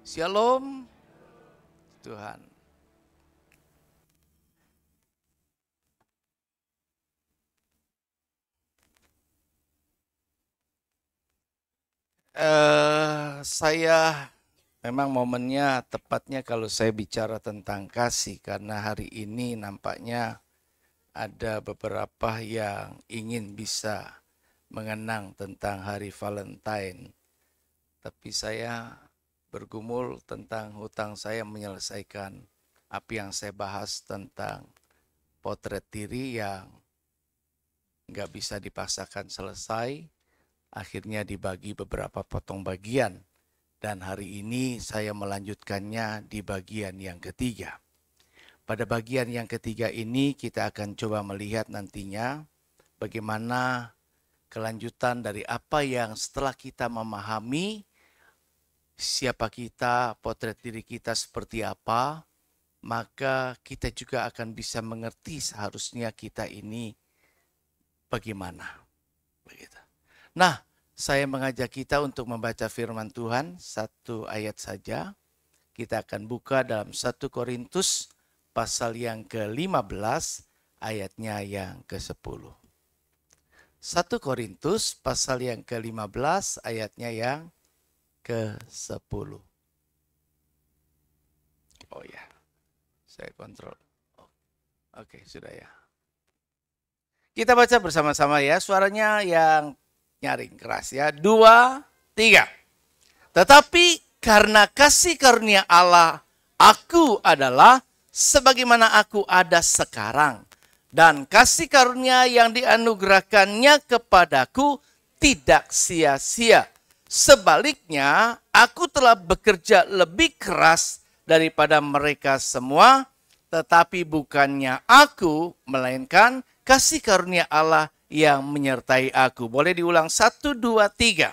Shalom Tuhan. Saya memang momennya tepatnya kalau saya bicara tentang kasih karena hari ini nampaknya ada beberapa yang ingin bisa mengenang tentang hari Valentine. Tapi saya bergumul tentang hutang saya menyelesaikan apa yang saya bahas tentang potret diri yang nggak bisa dipaksakan selesai. Akhirnya dibagi beberapa potong bagian. Dan hari ini saya melanjutkannya di bagian yang ketiga. Pada bagian yang ketiga ini kita akan coba melihat nantinya bagaimana kelanjutan dari apa yang setelah kita memahami siapa kita, potret diri kita seperti apa, maka kita juga akan bisa mengerti seharusnya kita ini bagaimana. Begitu. Nah, saya mengajak kita untuk membaca firman Tuhan, satu ayat saja. Kita akan buka dalam 1 Korintus pasal yang ke-15, ayatnya yang ke-10. 1 Korintus pasal yang ke-15, ayatnya yang ke-10. Oh ya, saya kontrol. Oke, sudah ya. Kita baca bersama-sama ya, suaranya yang nyaring keras ya. 2, 3. Tetapi karena kasih karunia Allah, aku adalah sebagaimana aku ada sekarang. Dan kasih karunia yang dianugerahkannya kepadaku tidak sia-sia. Sebaliknya, aku telah bekerja lebih keras daripada mereka semua, tetapi bukannya aku, melainkan kasih karunia Allah yang menyertai aku. Boleh diulang 1, 2, 3.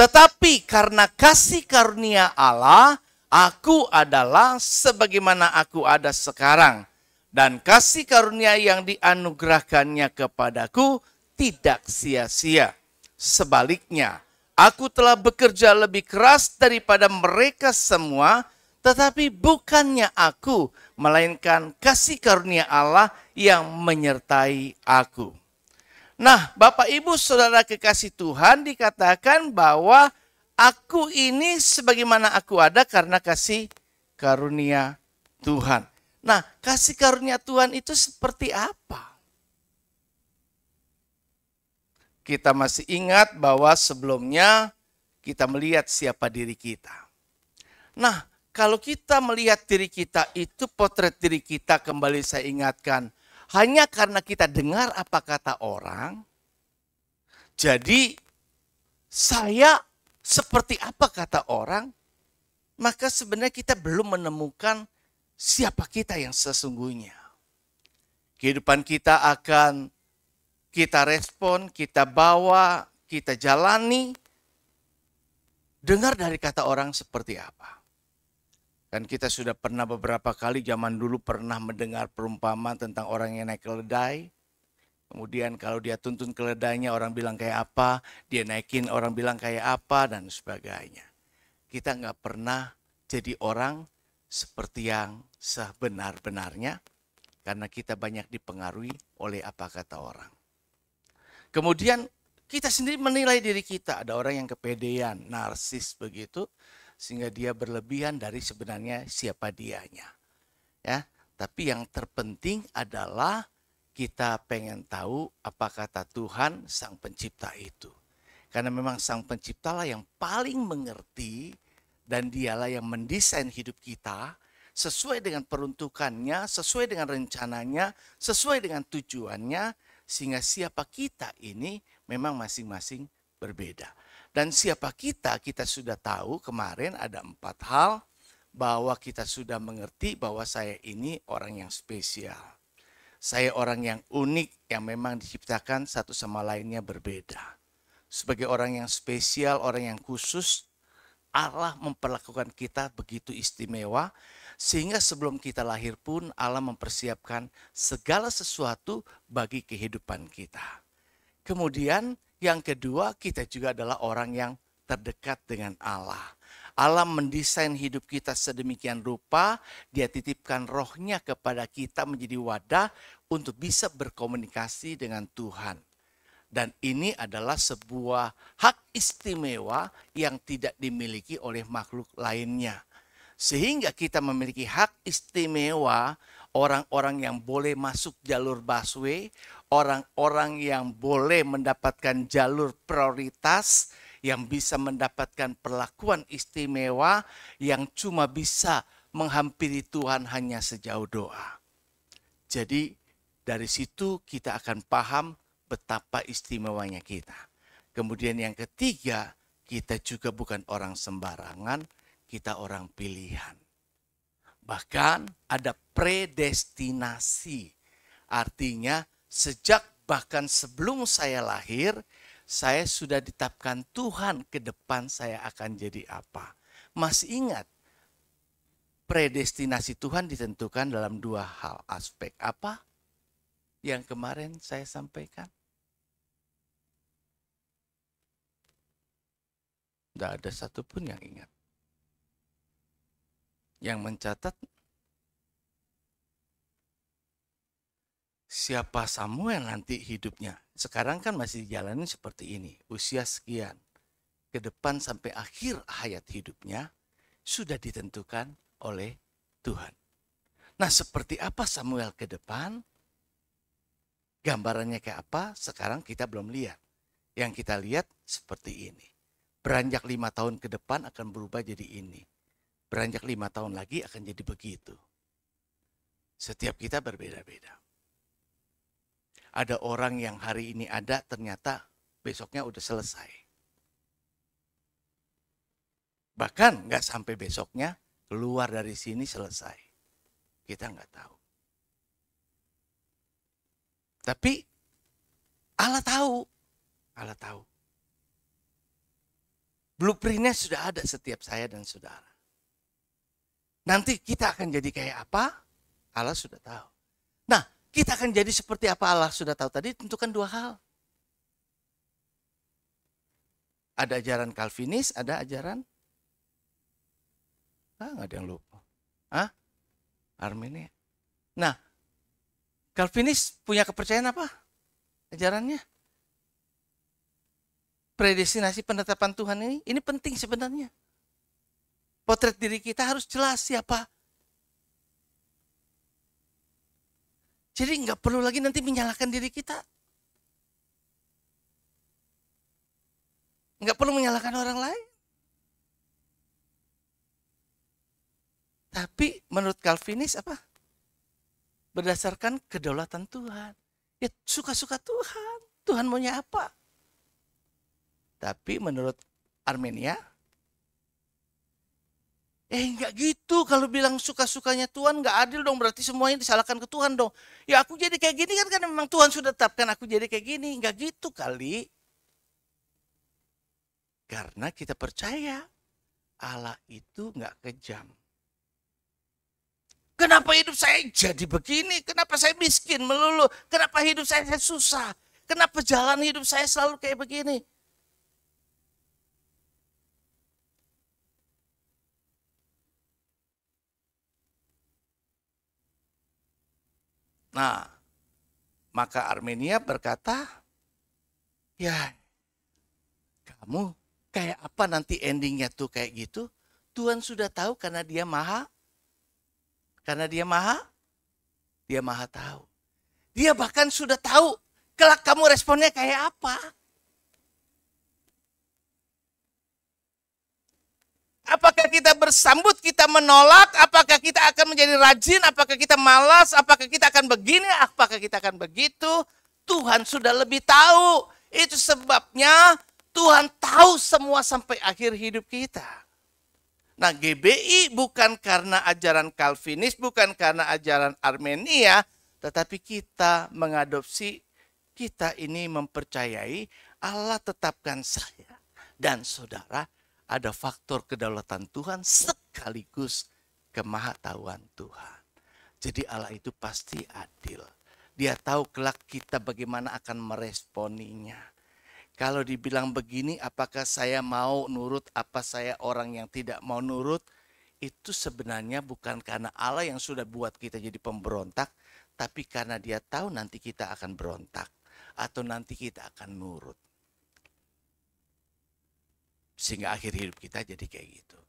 Tetapi karena kasih karunia Allah, aku adalah sebagaimana aku ada sekarang. Dan kasih karunia yang dianugerahkannya kepadaku tidak sia-sia. Sebaliknya, aku telah bekerja lebih keras daripada mereka semua, tetapi bukannya aku, melainkan kasih karunia Allah yang menyertai aku. Nah, Bapak Ibu Saudara kekasih Tuhan, dikatakan bahwa aku ini sebagaimana aku ada karena kasih karunia Tuhan. Nah, kasih karunia Tuhan itu seperti apa? Kita masih ingat bahwa sebelumnya kita melihat siapa diri kita. Nah, kalau kita melihat diri kita itu, potret diri kita, kembali saya ingatkan, hanya karena kita dengar apa kata orang, jadi saya seperti apa kata orang, maka sebenarnya kita belum menemukan siapa kita yang sesungguhnya. Kehidupan kita akan kita respon, kita bawa, kita jalani, dengar dari kata orang seperti apa. Dan kita sudah pernah beberapa kali zaman dulu pernah mendengar perumpamaan tentang orang yang naik keledai. Kemudian kalau dia tuntun keledainya orang bilang kayak apa, dia naikin orang bilang kayak apa, dan sebagainya. Kita nggak pernah jadi orang seperti yang sebenar-benarnya, karena kita banyak dipengaruhi oleh apa kata orang. Kemudian kita sendiri menilai diri kita, ada orang yang kepedean, narsis begitu, sehingga dia berlebihan dari sebenarnya siapa dianya. Ya, tapi yang terpenting adalah kita pengen tahu apa kata Tuhan Sang Pencipta itu. Karena memang Sang Pencipta lah yang paling mengerti dan dialah yang mendesain hidup kita sesuai dengan peruntukannya, sesuai dengan rencananya, sesuai dengan tujuannya, sehingga siapa kita ini memang masing-masing berbeda. Dan siapa kita sudah tahu kemarin ada 4 hal bahwa kita sudah mengerti bahwa saya ini orang yang spesial. Saya orang yang unik yang memang diciptakan satu sama lainnya berbeda. Sebagai orang yang spesial, orang yang khusus, Allah memperlakukan kita begitu istimewa sehingga sebelum kita lahir pun Allah mempersiapkan segala sesuatu bagi kehidupan kita. Kemudian yang kedua, kita juga adalah orang yang terdekat dengan Allah. Allah mendesain hidup kita sedemikian rupa, Dia titipkan rohnya kepada kita menjadi wadah untuk bisa berkomunikasi dengan Tuhan. Dan ini adalah sebuah hak istimewa yang tidak dimiliki oleh makhluk lainnya. Sehingga kita memiliki hak istimewa, orang-orang yang boleh masuk jalur busway, orang-orang yang boleh mendapatkan jalur prioritas, yang bisa mendapatkan perlakuan istimewa, yang cuma bisa menghampiri Tuhan hanya sejauh doa. Jadi dari situ kita akan paham betapa istimewanya kita. Kemudian yang ketiga, kita juga bukan orang sembarangan, kita orang pilihan. Bahkan ada predestinasi. Artinya sejak bahkan sebelum saya lahir, saya sudah ditetapkan Tuhan ke depan saya akan jadi apa. Masih ingat, predestinasi Tuhan ditentukan dalam dua hal aspek. Apa yang kemarin saya sampaikan? Tidak ada satupun yang ingat. Yang mencatat siapa Samuel nanti hidupnya. Sekarang kan masih dijalanin seperti ini. Usia sekian. Ke depan sampai akhir hayat hidupnya sudah ditentukan oleh Tuhan. Nah, seperti apa Samuel ke depan? Gambarannya kayak apa? Sekarang kita belum lihat. Yang kita lihat seperti ini. Beranjak 5 tahun ke depan akan berubah jadi ini. Beranjak 5 tahun lagi akan jadi begitu. Setiap kita berbeda-beda. Ada orang yang hari ini ada ternyata besoknya udah selesai. Bahkan nggak sampai besoknya keluar dari sini selesai. Kita nggak tahu. Tapi Allah tahu. Allah tahu. Blueprintnya sudah ada setiap saya dan saudara. Nanti kita akan jadi kayak apa? Allah sudah tahu. Nah, kita akan jadi seperti apa Allah sudah tahu tadi, tentukan dua hal. Ada ajaran Calvinis, ada ajaran nggak ada yang lupa. Armenia. Nah, Calvinis punya kepercayaan apa? Ajarannya. Predestinasi penetapan Tuhan ini penting sebenarnya. Potret diri kita harus jelas siapa. Jadi nggak perlu lagi nanti menyalahkan diri kita. Nggak perlu menyalahkan orang lain. Tapi menurut Calvinis apa? Berdasarkan kedaulatan Tuhan. Ya suka-suka Tuhan. Tuhan maunya apa? Tapi menurut Armenia, enggak gitu. Kalau bilang suka-sukanya Tuhan enggak adil dong. Berarti semuanya disalahkan ke Tuhan dong. Ya aku jadi kayak gini kan karena memang Tuhan sudah tetapkan aku jadi kayak gini. Enggak gitu kali. Karena kita percaya Allah itu enggak kejam. Kenapa hidup saya jadi begini? Kenapa saya miskin melulu? Kenapa hidup saya susah? Kenapa jalan hidup saya selalu kayak begini? Nah, maka Armenia berkata, ya kamu kayak apa nanti endingnya tuh kayak gitu? Tuhan sudah tahu karena dia maha. Karena dia maha tahu. Dia bahkan sudah tahu kelak kamu responnya kayak apa. Apakah kita bersambut, kita menolak, apakah kita akan menjadi rajin, apakah kita malas, apakah kita akan begini, apakah kita akan begitu. Tuhan sudah lebih tahu. Itu sebabnya Tuhan tahu semua sampai akhir hidup kita. Nah, GBI bukan karena ajaran Calvinis, bukan karena ajaran Armenia, tetapi kita mengadopsi, kita ini mempercayai Allah tetapkan saya dan saudara ada faktor kedaulatan Tuhan sekaligus kemahatauan Tuhan. Jadi Allah itu pasti adil. Dia tahu kelak kita bagaimana akan meresponinya. Kalau dibilang begini, apakah saya mau nurut, apa saya orang yang tidak mau nurut? Itu sebenarnya bukan karena Allah yang sudah buat kita jadi pemberontak, tapi karena dia tahu nanti kita akan berontak, atau nanti kita akan nurut. Sehingga akhir hidup kita jadi kayak gitu.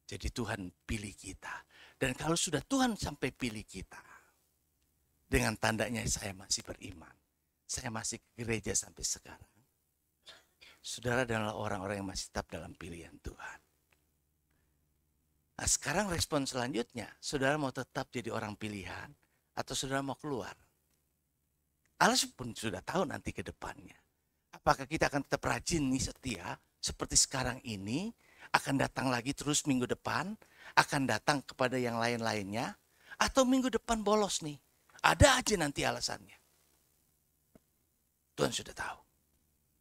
Jadi Tuhan pilih kita. Dan kalau sudah Tuhan sampai pilih kita, dengan tandanya saya masih beriman, saya masih ke gereja sampai sekarang. Saudara adalah orang-orang yang masih tetap dalam pilihan Tuhan. Nah sekarang respon selanjutnya, saudara mau tetap jadi orang pilihan atau saudara mau keluar? Allah pun sudah tahu nanti ke depannya. Apakah kita akan tetap rajin nih setia seperti sekarang ini, akan datang lagi terus minggu depan, akan datang kepada yang lain-lainnya, atau minggu depan bolos nih. Ada aja nanti alasannya. Tuhan sudah tahu.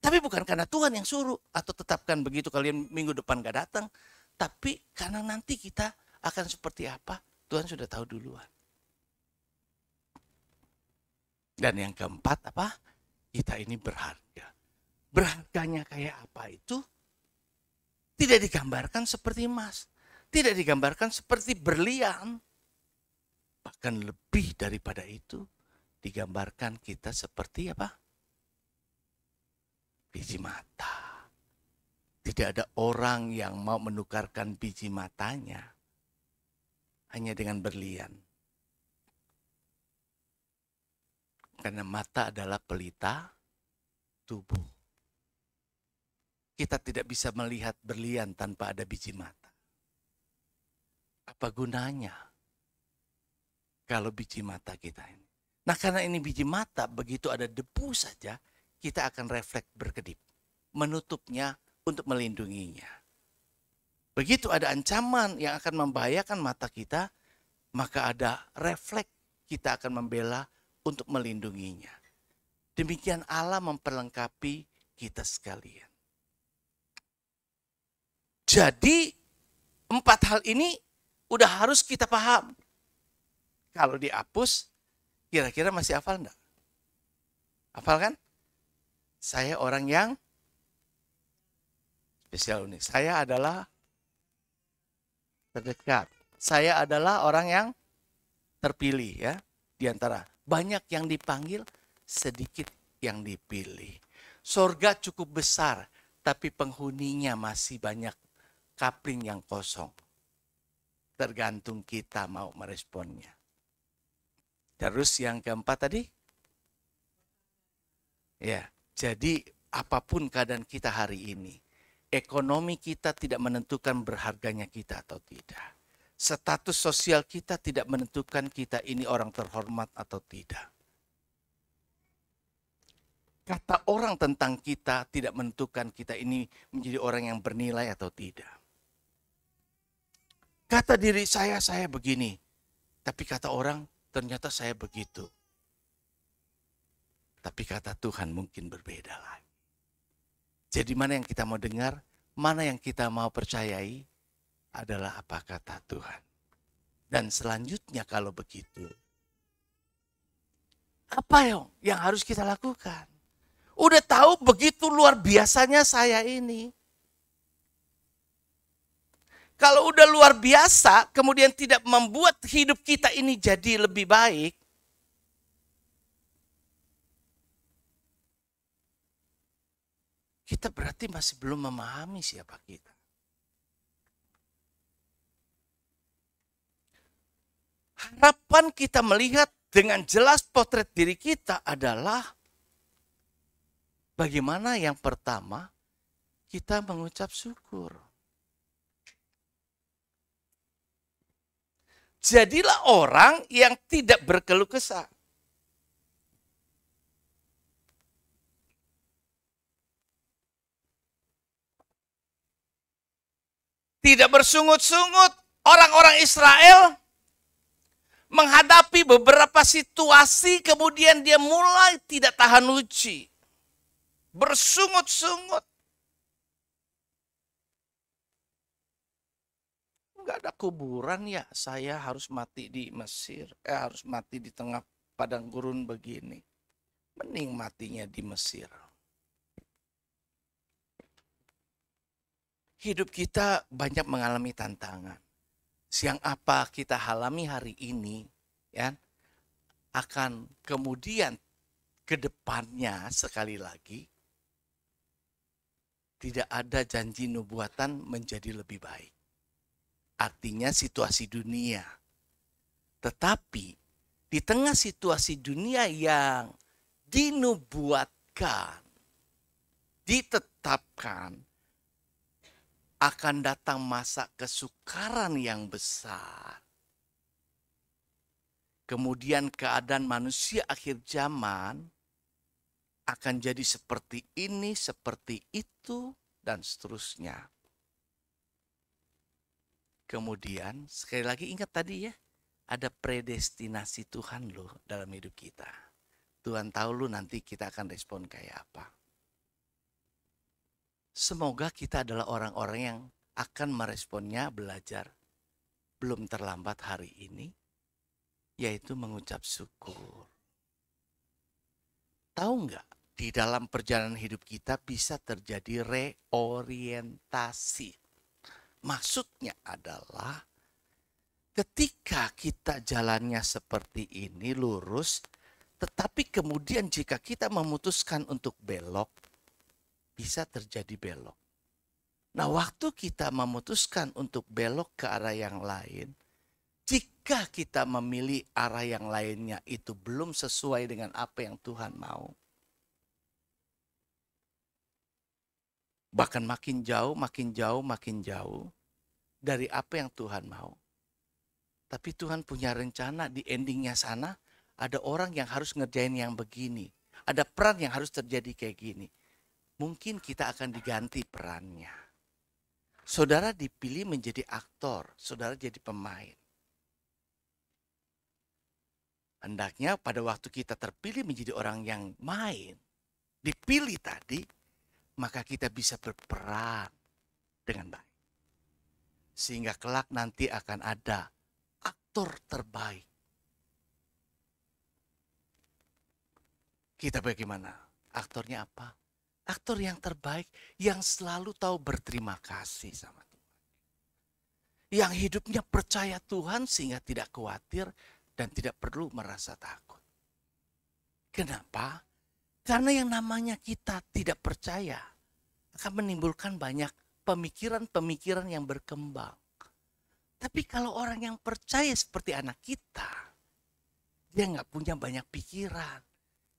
Tapi bukan karena Tuhan yang suruh atau tetapkan begitu kalian minggu depan gak datang. Tapi karena nanti kita akan seperti apa, Tuhan sudah tahu duluan. Dan yang keempat apa? Kita ini berharga. Berharganya kayak apa itu? Tidak digambarkan seperti emas. Tidak digambarkan seperti berlian. Bahkan lebih daripada itu, digambarkan kita seperti apa? Biji mata. Tidak ada orang yang mau menukarkan biji matanya hanya dengan berlian. Karena mata adalah pelita tubuh. Kita tidak bisa melihat berlian tanpa ada biji mata. Apa gunanya kalau biji mata kita ini? Nah karena ini biji mata, begitu ada debu saja, kita akan refleks berkedip. Menutupnya untuk melindunginya. Begitu ada ancaman yang akan membahayakan mata kita, maka ada refleks kita akan membela untuk melindunginya. Demikian Allah memperlengkapi kita sekalian. Jadi 4 hal ini udah harus kita paham. Kalau dihapus, kira-kira masih hafal enggak? Hafal kan? Saya orang yang spesial unik. Saya adalah terdekat. Saya adalah orang yang terpilih ya. Di antara banyak yang dipanggil, sedikit yang dipilih. Sorga cukup besar, tapi penghuninya masih banyak. Kapling yang kosong. Tergantung kita mau meresponnya. Terus yang keempat tadi? Ya, jadi apapun keadaan kita hari ini, ekonomi kita tidak menentukan berharganya kita atau tidak. Status sosial kita tidak menentukan kita ini orang terhormat atau tidak. Kata orang tentang kita tidak menentukan kita ini menjadi orang yang bernilai atau tidak. Kata diri saya begini. Tapi kata orang, ternyata saya begitu. Tapi kata Tuhan mungkin berbeda lagi. Jadi mana yang kita mau dengar, mana yang kita mau percayai, adalah apa kata Tuhan. Dan selanjutnya kalau begitu, apa yang harus kita lakukan? Udah tahu begitu luar biasanya saya ini. Kalau udah luar biasa, kemudian tidak membuat hidup kita ini jadi lebih baik, kita berarti masih belum memahami siapa kita. Harapan kita melihat dengan jelas potret diri kita adalah bagaimana yang pertama kita mengucap syukur. Jadilah orang yang tidak berkeluh kesah. Tidak bersungut-sungut. Orang-orang Israel menghadapi beberapa situasi, kemudian dia mulai tidak tahan uji. Bersungut-sungut. Enggak ada kuburan ya, saya harus mati di Mesir. Harus mati di tengah padang gurun begini. Mending matinya di Mesir. hidup kita banyak mengalami tantangan. Yang apa kita alami hari ini, ya, akan kemudian ke depannya sekali lagi tidak ada janji nubuatan menjadi lebih baik. Artinya situasi dunia. Tetapi di tengah situasi dunia yang dinubuatkan, ditetapkan, akan datang masa kesukaran yang besar. Kemudian keadaan manusia akhir zaman akan jadi seperti ini, seperti itu, dan seterusnya. Kemudian sekali lagi ingat tadi ya, ada predestinasi Tuhan loh dalam hidup kita. Tuhan tahu lu nanti kita akan respon kayak apa. Semoga kita adalah orang-orang yang akan meresponnya belajar belum terlambat hari ini, yaitu mengucap syukur. Tahu nggak, di dalam perjalanan hidup kita bisa terjadi reorientasi. Maksudnya adalah ketika kita jalannya seperti ini lurus, tetapi kemudian jika kita memutuskan untuk belok, bisa terjadi belok. Nah, waktu kita memutuskan untuk belok ke arah yang lain, jika kita memilih arah yang lainnya itu belum sesuai dengan apa yang Tuhan mau, bahkan makin jauh dari apa yang Tuhan mau. Tapi Tuhan punya rencana di endingnya sana, ada orang yang harus ngerjain yang begini. Ada peran yang harus terjadi kayak gini. Mungkin kita akan diganti perannya. Saudara dipilih menjadi aktor, saudara jadi pemain. Hendaknya pada waktu kita terpilih menjadi orang yang main, dipilih tadi, maka kita bisa berperan dengan baik. Sehingga kelak nanti akan ada aktor terbaik. Kita bagaimana? Aktornya apa? Aktor yang terbaik yang selalu tahu berterima kasih sama Tuhan. Yang hidupnya percaya Tuhan sehingga tidak khawatir dan tidak perlu merasa takut. Kenapa? Karena yang namanya kita tidak percaya akan menimbulkan banyak pemikiran-pemikiran yang berkembang. Tapi kalau orang yang percaya seperti anak kita, dia nggak punya banyak pikiran.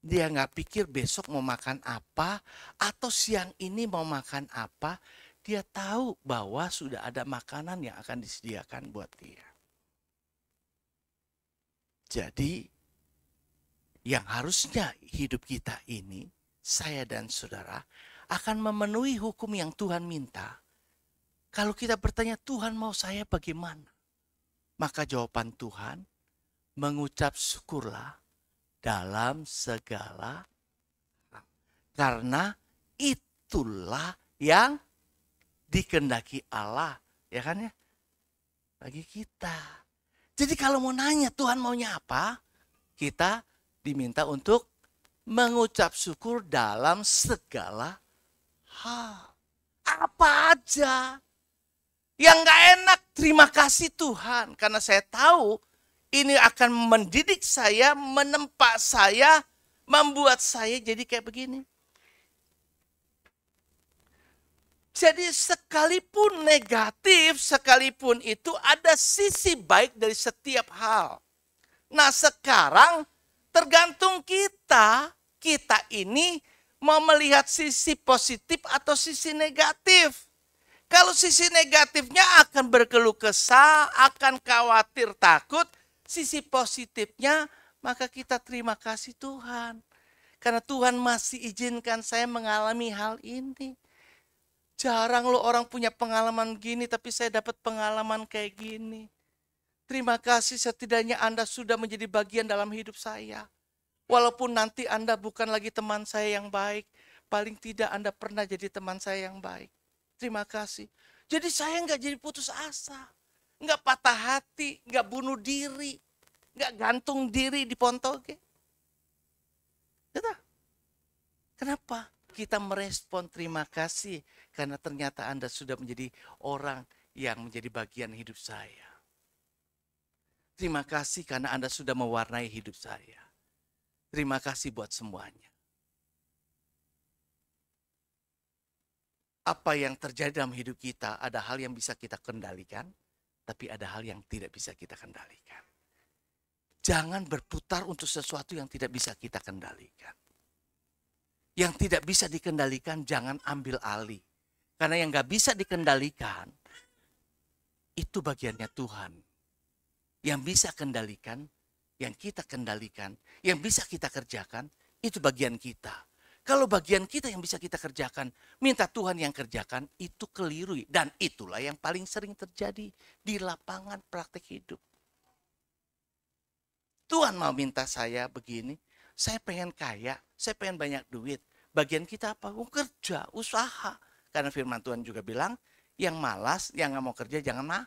Dia nggak pikir besok mau makan apa atau siang ini mau makan apa. Dia tahu bahwa sudah ada makanan yang akan disediakan buat dia. Jadi yang harusnya hidup kita ini, saya dan saudara, akan memenuhi hukum yang Tuhan minta. Kalau kita bertanya, Tuhan mau saya bagaimana? Maka jawaban Tuhan, mengucap syukurlah dalam segala hal. Karena itulah yang dikehendaki Allah. Ya kan ya? Bagi kita. Jadi kalau mau nanya Tuhan maunya apa? Kita diminta untuk mengucap syukur dalam segala hal. Apa aja. Yang gak enak, terima kasih Tuhan. Karena saya tahu ini akan mendidik saya, menempa saya, membuat saya jadi kayak begini. Jadi sekalipun negatif, sekalipun itu ada sisi baik dari setiap hal. Nah sekarang tergantung kita ini mau melihat sisi positif atau sisi negatif. Kalau sisi negatifnya akan berkeluh kesah, akan khawatir, takut. Sisi positifnya maka kita terima kasih Tuhan. Karena Tuhan masih izinkan saya mengalami hal ini. Jarang loh orang punya pengalaman gini, tapi saya dapat pengalaman kayak gini. Terima kasih setidaknya Anda sudah menjadi bagian dalam hidup saya. Walaupun nanti Anda bukan lagi teman saya yang baik, paling tidak Anda pernah jadi teman saya yang baik. Terima kasih. Jadi saya nggak jadi putus asa, nggak patah hati, nggak bunuh diri, nggak gantung diri di pontoge. Kenapa? kita merespon terima kasih karena ternyata Anda sudah menjadi orang yang menjadi bagian hidup saya. Terima kasih karena Anda sudah mewarnai hidup saya. Terima kasih buat semuanya. Apa yang terjadi dalam hidup kita, ada hal yang bisa kita kendalikan, tapi ada hal yang tidak bisa kita kendalikan. Jangan berputar untuk sesuatu yang tidak bisa kita kendalikan. Yang tidak bisa dikendalikan, jangan ambil alih. Karena yang gak bisa dikendalikan, itu bagiannya Tuhan. Yang bisa kendalikan, yang kita kendalikan, yang bisa kita kerjakan, itu bagian kita. Kalau bagian kita yang bisa kita kerjakan, minta Tuhan yang kerjakan, itu keliru. Dan itulah yang paling sering terjadi di lapangan praktek hidup. Tuhan mau minta saya begini, saya pengen kaya, saya pengen banyak duit. Bagian kita apa? Kerja, usaha. Karena firman Tuhan juga bilang, yang malas, yang gak mau kerja, jangan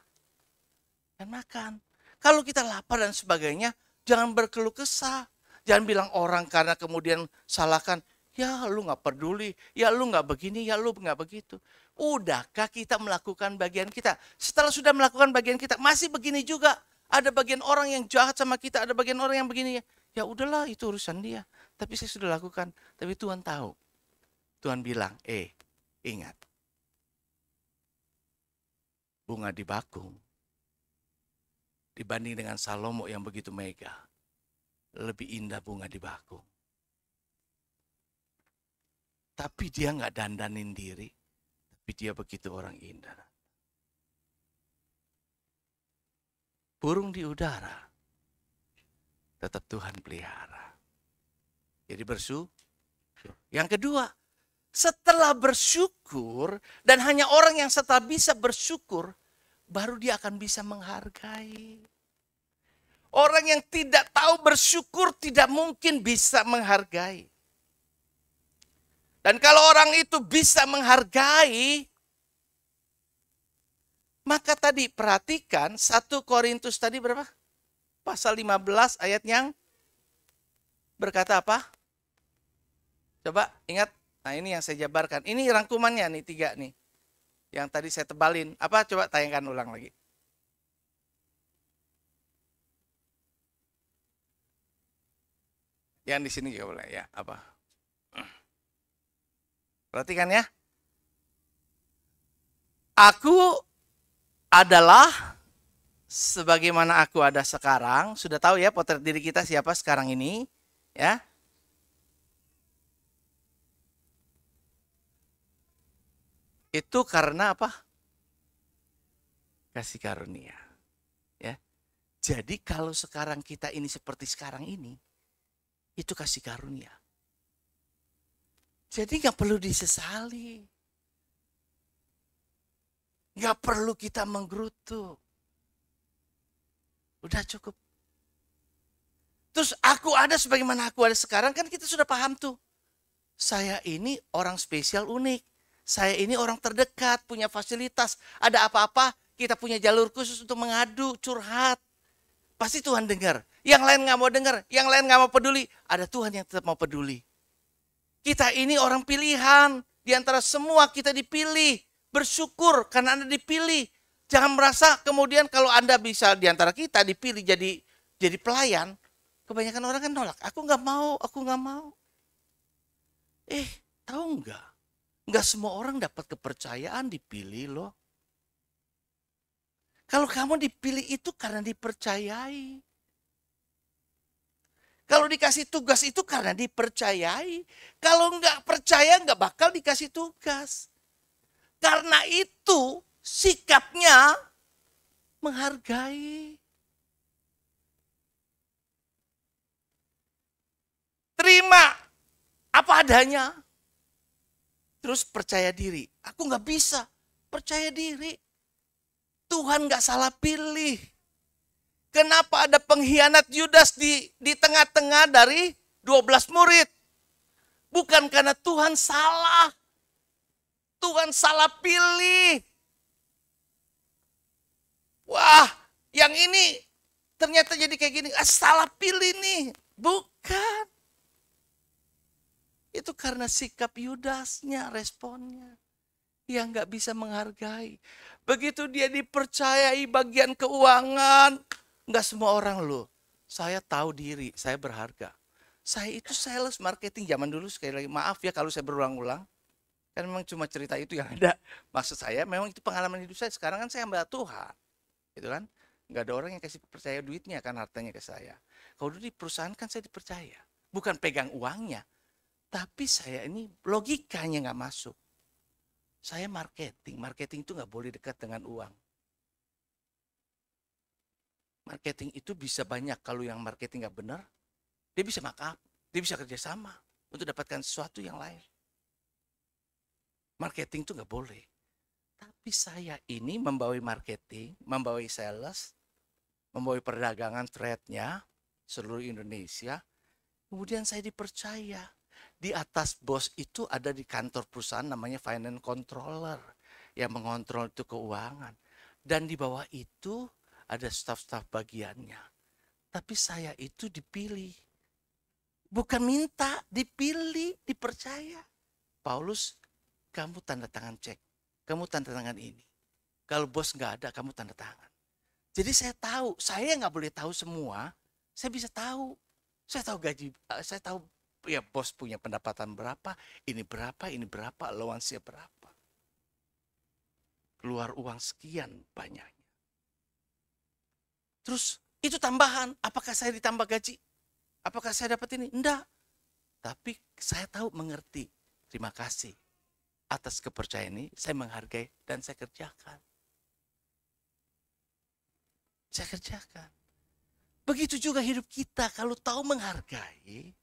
makan. Kalau kita lapar dan sebagainya, jangan berkeluh kesah. Jangan bilang orang karena kemudian salahkan, ya lu gak peduli, ya lu gak begini, ya lu gak begitu. Udahkah kita melakukan bagian kita? Setelah sudah melakukan bagian kita, masih begini juga. Ada bagian orang yang jahat sama kita, ada bagian orang yang begini. Ya udahlah, itu urusan dia. Tapi saya sudah lakukan, tapi Tuhan tahu. Tuhan bilang, ingat. Bunga di bakung dibanding dengan Salomo yang begitu megah, lebih indah bunga di bakung. Tapi dia nggak dandanin diri, tapi dia begitu orang indah. Burung di udara, tetap Tuhan pelihara. Jadi bersyukur. Yang kedua, setelah bersyukur, dan hanya orang yang setelah bisa bersyukur, baru dia akan bisa menghargai. Orang yang tidak tahu bersyukur tidak mungkin bisa menghargai. Dan kalau orang itu bisa menghargai, maka tadi perhatikan 1 Korintus tadi berapa? Pasal 15 ayat yang berkata apa? Coba ingat, nah ini yang saya jabarkan. Ini rangkumannya nih 3 nih. Yang tadi saya tebalin. Apa? Coba tayangkan ulang lagi. Yang di sini juga boleh ya. Apa? Perhatikan ya. Aku adalah sebagaimana aku ada sekarang. Sudah tahu ya potret diri kita siapa sekarang ini. Ya. Itu karena apa? Kasih karunia. Ya. Jadi kalau sekarang kita ini seperti sekarang ini, itu kasih karunia. Jadi gak perlu disesali. Gak perlu kita menggerutu. Udah cukup. Terus aku ada sebagaimana aku ada sekarang, kan kita sudah paham tuh. Saya ini orang spesial unik. Saya ini orang terdekat, punya fasilitas. Ada apa-apa, kita punya jalur khusus untuk mengadu, curhat. Pasti Tuhan dengar. Yang lain gak mau dengar, yang lain gak mau peduli. Ada Tuhan yang tetap mau peduli. Kita ini orang pilihan. Di antara semua kita dipilih. Bersyukur karena Anda dipilih. Jangan merasa kemudian kalau Anda bisa di antara kita dipilih jadi pelayan. Kebanyakan orang kan nolak. Aku gak mau, aku gak mau. Tahu nggak? Nggak semua orang dapat kepercayaan dipilih loh. Kalau kamu dipilih itu karena dipercayai. Kalau dikasih tugas itu karena dipercayai. Kalau nggak percaya nggak bakal dikasih tugas. Karena itu sikapnya menghargai. Terima apa adanya. Terus percaya diri. Aku nggak bisa. Percaya diri. Tuhan nggak salah pilih. Kenapa ada pengkhianat Yudas di tengah-tengah dari 12 murid? Bukan karena Tuhan salah. Tuhan salah pilih. Wah, yang ini ternyata jadi kayak gini. Salah pilih nih. Bukan. Itu karena sikap Yudasnya, responnya. Yang nggak bisa menghargai. Begitu dia dipercayai bagian keuangan, nggak semua orang loh. Saya tahu diri, saya berharga. Saya itu sales marketing zaman dulu, sekali lagi maaf ya kalau saya berulang-ulang. Kan memang cuma cerita itu yang ada. Maksud saya memang itu pengalaman hidup saya. Sekarang kan saya hamba Tuhan. Gitu kan. Nggak ada orang yang kasih percaya duitnya kan, hartanya ke saya. Kalau dulu di perusahaan kan saya dipercaya. Bukan pegang uangnya. Tapi saya ini logikanya nggak masuk. Saya marketing itu nggak boleh dekat dengan uang. Marketing itu bisa banyak, kalau yang marketing nggak benar, dia bisa markup, dia bisa kerjasama untuk dapatkan sesuatu yang lain. Marketing itu nggak boleh. Tapi saya ini membawai marketing, membawai sales, membawai perdagangan trade-nya seluruh Indonesia. Kemudian saya dipercaya. Di atas bos itu ada di kantor perusahaan namanya finance controller yang mengontrol itu keuangan. Dan di bawah itu ada staf-staf bagiannya. Tapi saya itu dipilih. Bukan minta, dipilih, dipercaya. Paulus, kamu tanda tangan cek. Kamu tanda tangan ini. Kalau bos nggak ada, kamu tanda tangan. Jadi saya tahu, saya nggak boleh tahu semua. Saya bisa tahu. Saya tahu gaji, saya tahu ya bos punya pendapatan berapa, ini berapa, allowance-nya berapa. Keluar uang sekian banyaknya. Terus itu tambahan, apakah saya ditambah gaji? Apakah saya dapat ini? Enggak. Tapi saya tahu, mengerti. Terima kasih atas kepercayaan ini, saya menghargai dan saya kerjakan. Saya kerjakan. Begitu juga hidup kita, kalau tahu menghargai.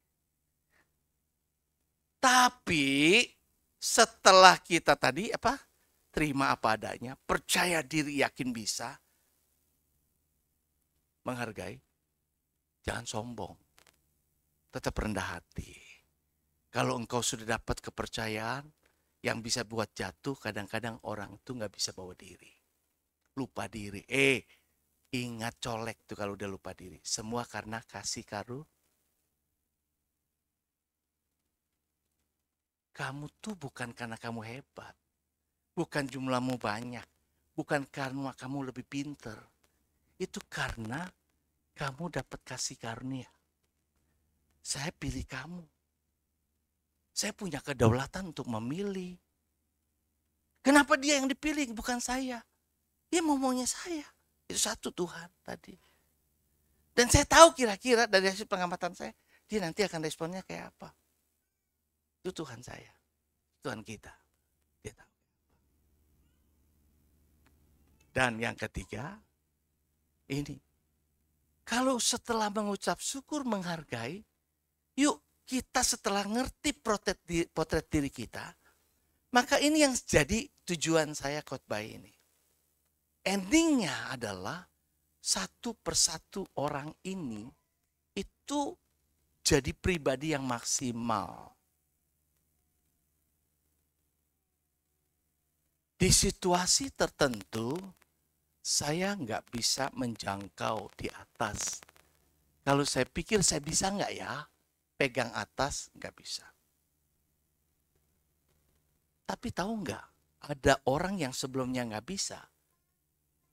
Tapi setelah kita tadi terima apa adanya, percaya diri, yakin bisa, menghargai, jangan sombong, tetap rendah hati. Kalau engkau sudah dapat kepercayaan yang bisa buat jatuh, kadang-kadang orang itu nggak bisa bawa diri, lupa diri. Ingat colek tuh kalau udah lupa diri. Semua karena kasih karunia. Kamu tuh bukan karena kamu hebat. Bukan jumlahmu banyak. Bukan karena kamu lebih pinter. Itu karena kamu dapat kasih karunia. Saya pilih kamu. Saya punya kedaulatan untuk memilih. Kenapa dia yang dipilih, bukan saya? Dia maunya saya. Itu satu Tuhan tadi. Dan saya tahu kira-kira dari hasil pengamatan saya, dia nanti akan responnya kayak apa. Itu Tuhan saya, Tuhan kita. Dia tahu. Dan yang ketiga, ini. Kalau setelah mengucap syukur, menghargai, yuk kita setelah ngerti potret diri kita, maka ini yang jadi tujuan saya khotbah ini. Endingnya adalah satu persatu orang ini itu jadi pribadi yang maksimal. Di situasi tertentu, saya nggak bisa menjangkau di atas. Kalau saya pikir saya bisa nggak ya, pegang atas nggak bisa. Tapi tahu nggak, ada orang yang sebelumnya nggak bisa.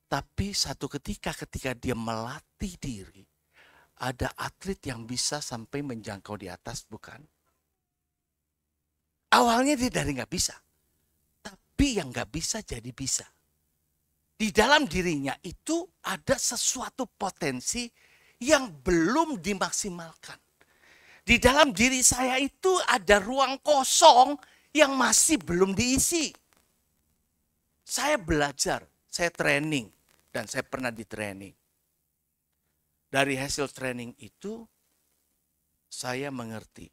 Tapi satu ketika dia melatih diri, ada atlet yang bisa sampai menjangkau di atas, bukan? Awalnya dia dari nggak bisa. Tapi yang nggak bisa jadi bisa. Di dalam dirinya itu ada sesuatu potensi yang belum dimaksimalkan. Di dalam diri saya itu ada ruang kosong yang masih belum diisi. Saya belajar, saya training, dan saya pernah di training. Dari hasil training itu, saya mengerti.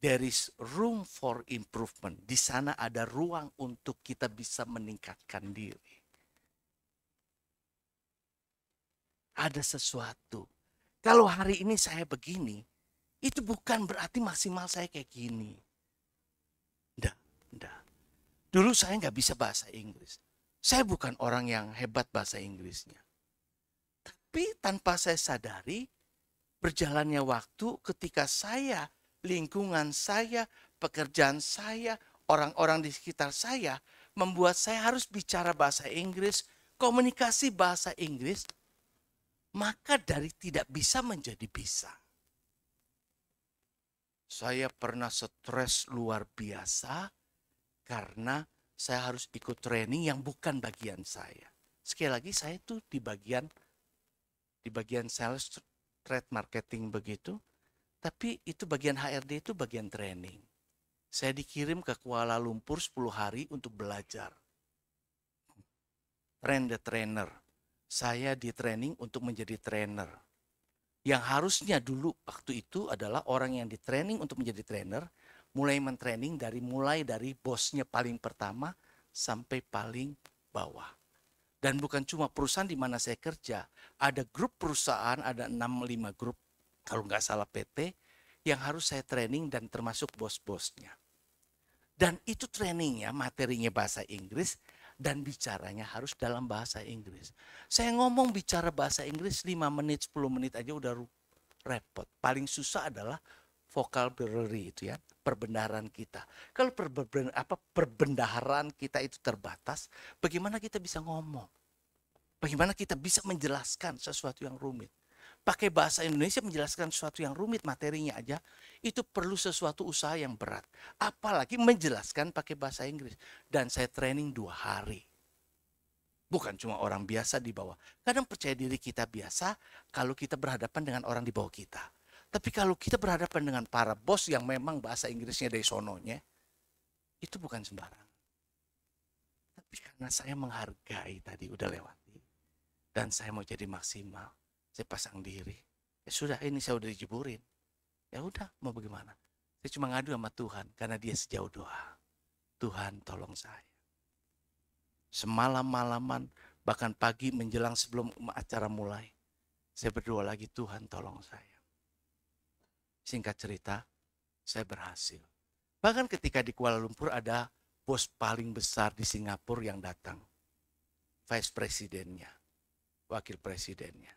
There is room for improvement. Di sana ada ruang untuk kita bisa meningkatkan diri. Ada sesuatu. Kalau hari ini saya begini, itu bukan berarti maksimal saya kayak gini. Enggak. Dulu saya nggak bisa bahasa Inggris. Saya bukan orang yang hebat bahasa Inggrisnya. Tapi tanpa saya sadari, berjalannya waktu ketika saya, lingkungan saya, pekerjaan saya, orang-orang di sekitar saya membuat saya harus bicara bahasa Inggris, komunikasi bahasa Inggris, maka dari tidak bisa menjadi bisa. Saya pernah stres luar biasa karena saya harus ikut training yang bukan bagian saya. Sekali lagi saya tuh di bagian sales, trade marketing begitu, tapi itu bagian HRD itu bagian training. Saya dikirim ke Kuala Lumpur 10 hari untuk belajar. Train the trainer. Saya di training untuk menjadi trainer. Yang harusnya dulu waktu itu adalah orang yang di training untuk menjadi trainer, mulai mentraining mulai dari bosnya paling pertama sampai paling bawah. Dan bukan cuma perusahaan di mana saya kerja, ada grup perusahaan, ada 6-5 grup, kalau nggak salah PT, yang harus saya training dan termasuk bos-bosnya. Dan itu trainingnya, materinya bahasa Inggris, dan bicaranya harus dalam bahasa Inggris. Saya ngomong bicara bahasa Inggris 5 menit, 10 menit aja udah repot. Paling susah adalah vocabulary itu ya, perbendaharaan kita. Kalau perbendaharaan kita itu terbatas, bagaimana kita bisa ngomong? Bagaimana kita bisa menjelaskan sesuatu yang rumit? Pakai bahasa Indonesia menjelaskan sesuatu yang rumit materinya aja, itu perlu sesuatu usaha yang berat. Apalagi menjelaskan pakai bahasa Inggris. Dan saya training 2 hari. Bukan cuma orang biasa di bawah. Kadang percaya diri kita biasa kalau kita berhadapan dengan orang di bawah kita. Tapi kalau kita berhadapan dengan para bos yang memang bahasa Inggrisnya dari sononya, itu bukan sembarang. Tapi karena saya menghargai tadi udah lewati. Dan saya mau jadi maksimal. Saya pasang diri. Ya sudah, ini saya udah dijeburin. Ya udah, mau bagaimana? Saya cuma ngadu sama Tuhan karena dia sejauh doa. Tuhan tolong saya. Semalam-malaman, bahkan pagi menjelang sebelum acara mulai, saya berdoa lagi, Tuhan tolong saya. Singkat cerita, saya berhasil. Bahkan ketika di Kuala Lumpur ada bos paling besar di Singapura yang datang. Vice presidennya, wakil presidennya.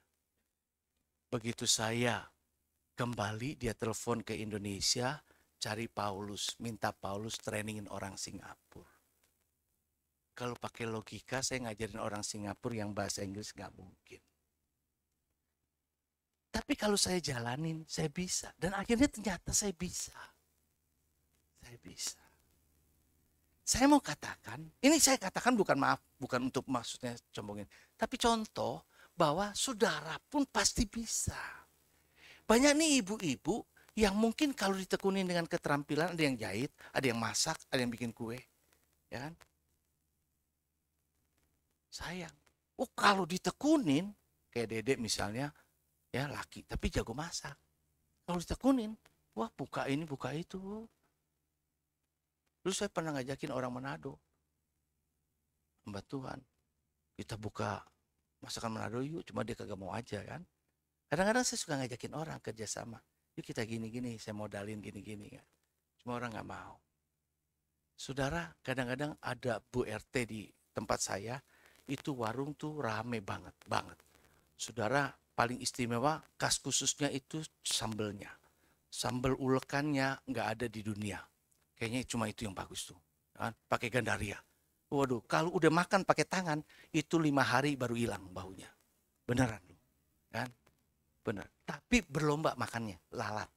Begitu saya kembali, dia telepon ke Indonesia, cari Paulus, minta Paulus trainingin orang Singapura. Kalau pakai logika, saya ngajarin orang Singapura yang bahasa Inggris nggak mungkin. Tapi kalau saya jalanin, saya bisa. Dan akhirnya ternyata saya bisa. Saya bisa. Saya mau katakan, ini saya katakan bukan untuk maksudnya sombongin. Tapi contoh bahwa saudara pun pasti bisa. Banyak nih ibu-ibu yang mungkin kalau ditekunin dengan keterampilan, ada yang jahit, ada yang masak, ada yang bikin kue. Ya kan? Sayang. Oh kalau ditekunin, kayak Dedek misalnya, ya laki, tapi jago masak. Kalau ditekunin, wah buka ini, buka itu. Dulu saya pernah ngajakin orang Manado. Mbak Tuhan, kita buka masakan Manado yuk, cuma dia kagak mau aja kan. Kadang-kadang saya suka ngajakin orang kerjasama. Yuk kita gini-gini, saya modalin gini-gini kan. Cuma orang gak mau. Saudara, kadang-kadang ada Bu RT di tempat saya, itu warung tuh rame banget. Saudara, paling istimewa khas khususnya itu sambelnya. Sambal ulekannya nggak ada di dunia. Kayaknya cuma itu yang bagus tuh. Kan? Pakai gandaria. Waduh, kalau udah makan pakai tangan, itu 5 hari baru hilang baunya. Beneran. Kan? Bener. Tapi berlomba makannya, lalat.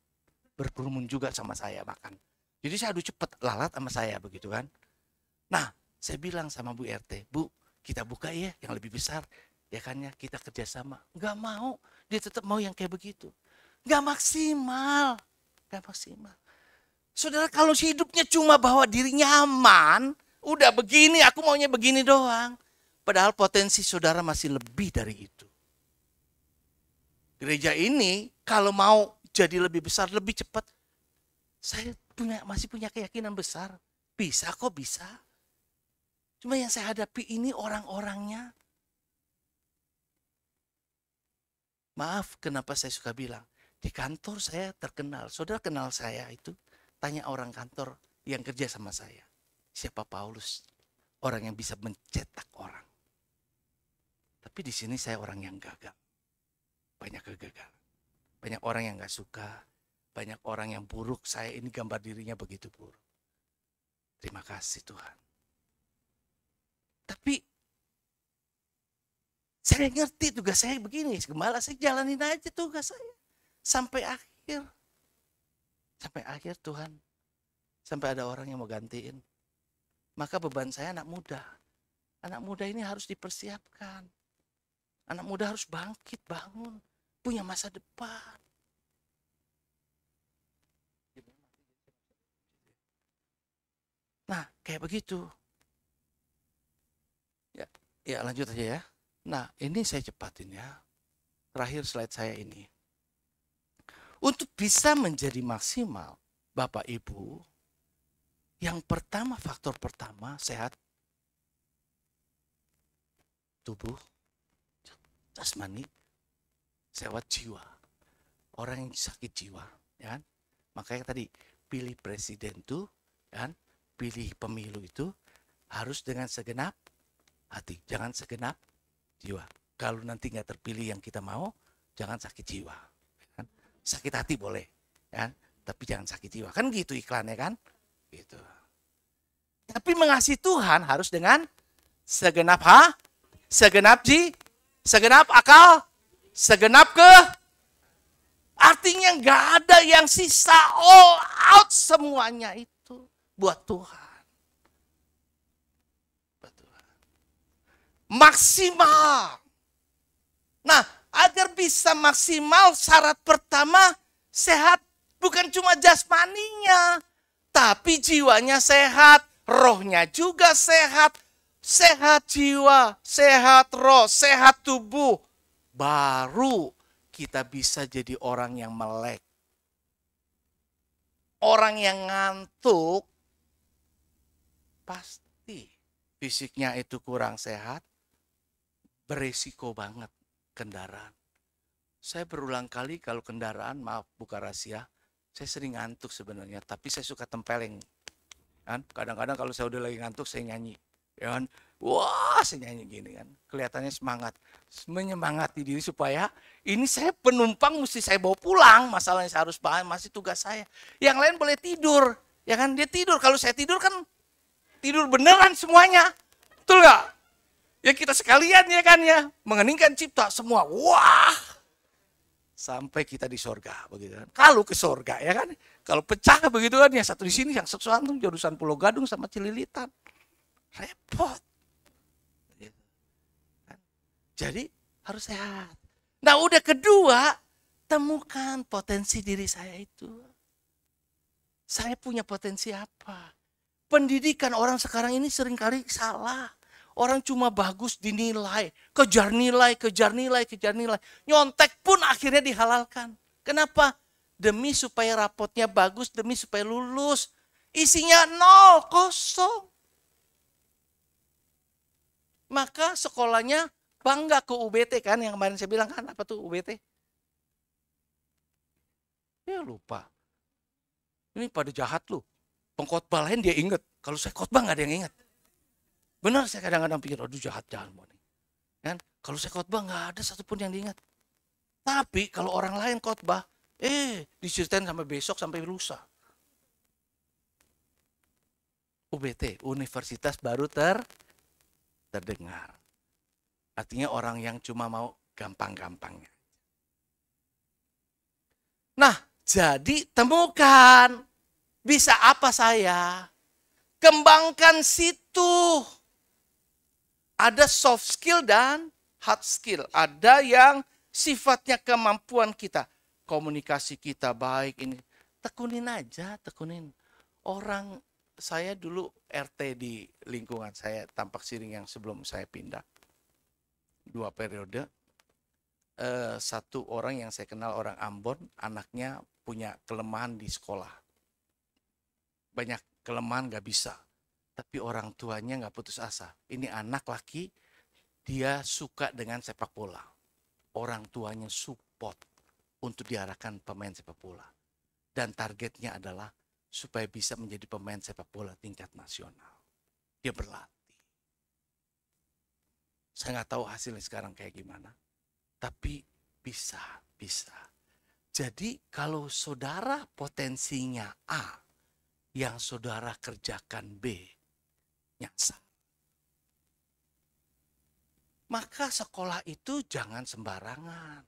Berkerumun juga sama saya makan. Jadi saya adu cepet, lalat sama saya begitu kan. Nah, saya bilang sama Bu RT, Bu, kita buka ya yang lebih besar. Ya kan ya, kita kerjasama. Nggak mau, dia tetap mau yang kayak begitu. Nggak maksimal. Saudara, kalau hidupnya cuma bahwa dirinya aman, udah begini, aku maunya begini doang. Padahal potensi saudara masih lebih dari itu. Gereja ini kalau mau jadi lebih besar, lebih cepat, saya masih punya keyakinan besar. Bisa kok, bisa. Cuma yang saya hadapi ini orang-orangnya. Maaf kenapa saya suka bilang, di kantor saya terkenal. Saudara kenal saya itu, tanya orang kantor yang kerja sama saya. Siapa Paulus? Orang yang bisa mencetak orang. Tapi di sini saya orang yang gagal. Banyak kegagalan. Banyak orang yang gak suka. banyak orang yang buruk, saya ini gambar dirinya begitu buruk. Terima kasih Tuhan. Tapi saya ngerti tugas saya begini, gembala, saya jalanin aja tugas saya. Sampai akhir. Sampai akhir Tuhan. Sampai ada orang yang mau gantiin. Maka beban saya anak muda. Anak muda ini harus dipersiapkan. Anak muda harus bangkit, bangun. Punya masa depan. Nah, kayak begitu. Ya lanjut aja ya. Nah, ini saya cepatin ya. Terakhir slide saya ini. Untuk bisa menjadi maksimal, Bapak Ibu, yang pertama, faktor pertama, sehat tubuh, jasmani, sehat jiwa. Orang yang sakit jiwa, ya kan? Makanya tadi pilih presiden tuh, kan? Pilih pemilu itu harus dengan segenap hati, jangan segenap jiwa. Kalau nanti nggak terpilih yang kita mau, jangan sakit jiwa. Kan? Sakit hati boleh, kan? Tapi jangan sakit jiwa. Kan gitu iklannya kan? Gitu. Tapi mengasihi Tuhan harus dengan segenap segenap akal, segenap artinya nggak ada yang sisa, all out semuanya itu buat Tuhan. Buat Tuhan. Maksimal. Nah, agar bisa maksimal syarat pertama sehat, bukan cuma jasmaninya, tapi jiwanya sehat, rohnya juga sehat. Sehat jiwa, sehat roh, sehat tubuh. Baru kita bisa jadi orang yang melek. Orang yang ngantuk, pasti fisiknya itu kurang sehat, beresiko banget kendaraan. Saya berulang kali kalau kendaraan, maaf buka rahasia, saya sering ngantuk sebenarnya, tapi saya suka tempeleng. Kan? Kadang-kadang kalau saya udah lagi ngantuk, saya nyanyi. Ya kan? Wah, saya nyanyi gini kan. Kelihatannya semangat. Menyemangati diri supaya ini saya penumpang mesti saya bawa pulang. Masalahnya saya harus paham, masih tugas saya. Yang lain boleh tidur. Ya kan, dia tidur. Kalau saya tidur kan tidur beneran semuanya. Betul nggak? Ya kita sekalian ya kan ya. Mengeningkan cipta semua. Wah. Sampai kita di sorga. Begitu kan. Kalau ke sorga ya kan. Kalau pecah begitu kan. Ya satu di sini, yang satu antum jurusan Pulau Gadung sama Cililitan. Repot. Jadi harus sehat. Nah udah kedua, temukan potensi diri saya itu. Saya punya potensi apa? Pendidikan orang sekarang ini seringkali salah. Orang cuma bagus dinilai. Kejar nilai, kejar nilai, kejar nilai. Nyontek pun akhirnya dihalalkan. Kenapa? Demi supaya rapotnya bagus, demi supaya lulus. Isinya nol, kosong. Maka sekolahnya bangga ke UBT kan, yang kemarin saya bilang kan, apa tuh UBT? Ya lupa. Ini pada jahat loh. Pengkhotbah lain dia inget. Kalau saya khotbah nggak ada yang inget. Benar saya kadang-kadang pikir, aduh jahat-jahat. Kan? Kalau saya khotbah nggak ada satupun yang diingat. Tapi kalau orang lain khotbah, diceritain sampai besok, sampai lusa. UBT, Universitas Baru terdengar. Artinya orang yang cuma mau gampang-gampangnya. Nah, jadi temukan. Bisa apa saya? Kembangkan situ. Ada soft skill dan hard skill. Ada yang sifatnya kemampuan kita. Komunikasi kita baik ini. Tekunin aja, tekunin. Orang, saya dulu RT di lingkungan saya, Tampak Siring yang sebelum saya pindah. 2 periode. Satu orang yang saya kenal orang Ambon, anaknya punya kelemahan di sekolah. Banyak kelemahan gak bisa. Tapi orang tuanya gak putus asa. Ini anak laki, dia suka dengan sepak bola. Orang tuanya support untuk diarahkan pemain sepak bola. Dan targetnya adalah supaya bisa menjadi pemain sepak bola tingkat nasional. Dia berlatih. Saya nggak tahu hasilnya sekarang kayak gimana. Tapi bisa. Jadi kalau saudara potensinya A, yang saudara kerjakan B, nyasar. Maka sekolah itu jangan sembarangan.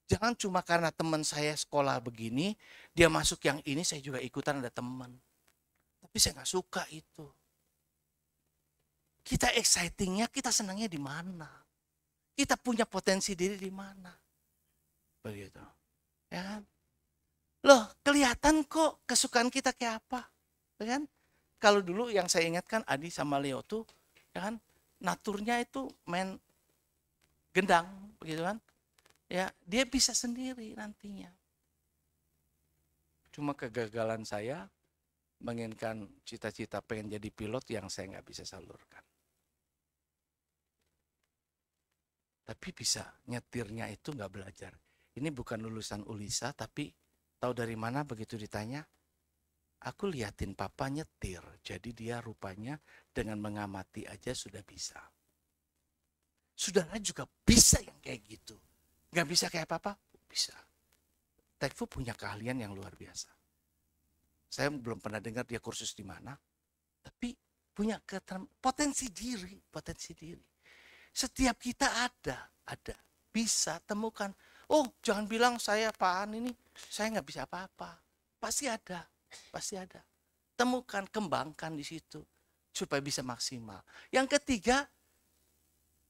Jangan cuma karena teman saya sekolah begini, dia masuk yang ini, saya juga ikutan ada teman. Tapi saya nggak suka itu. Kita excitingnya, kita senangnya di mana? Kita punya potensi diri di mana? Begitu. Ya kan? Loh, kelihatan kok kesukaan kita kayak apa. Ya kan? Kalau dulu yang saya ingatkan Adi sama Leo tuh, ya kan, naturnya itu main gendang, begitu kan? Ya, dia bisa sendiri nantinya. Cuma kegagalan saya menginginkan cita-cita pengen jadi pilot yang saya nggak bisa salurkan. Tapi bisa nyetirnya itu nggak belajar. Ini bukan lulusan Ulisa, tapi tahu dari mana begitu ditanya? Aku liatin papa nyetir, jadi dia rupanya dengan mengamati aja sudah bisa. Saudara juga bisa yang kayak gitu. Nggak bisa kayak papa? Bisa. Tekfu punya keahlian yang luar biasa. Saya belum pernah dengar dia kursus di mana, tapi punya potensi diri. Setiap kita ada, bisa temukan. Oh, jangan bilang saya apaan ini, saya nggak bisa apa-apa. Pasti ada. Temukan, kembangkan di situ supaya bisa maksimal. Yang ketiga,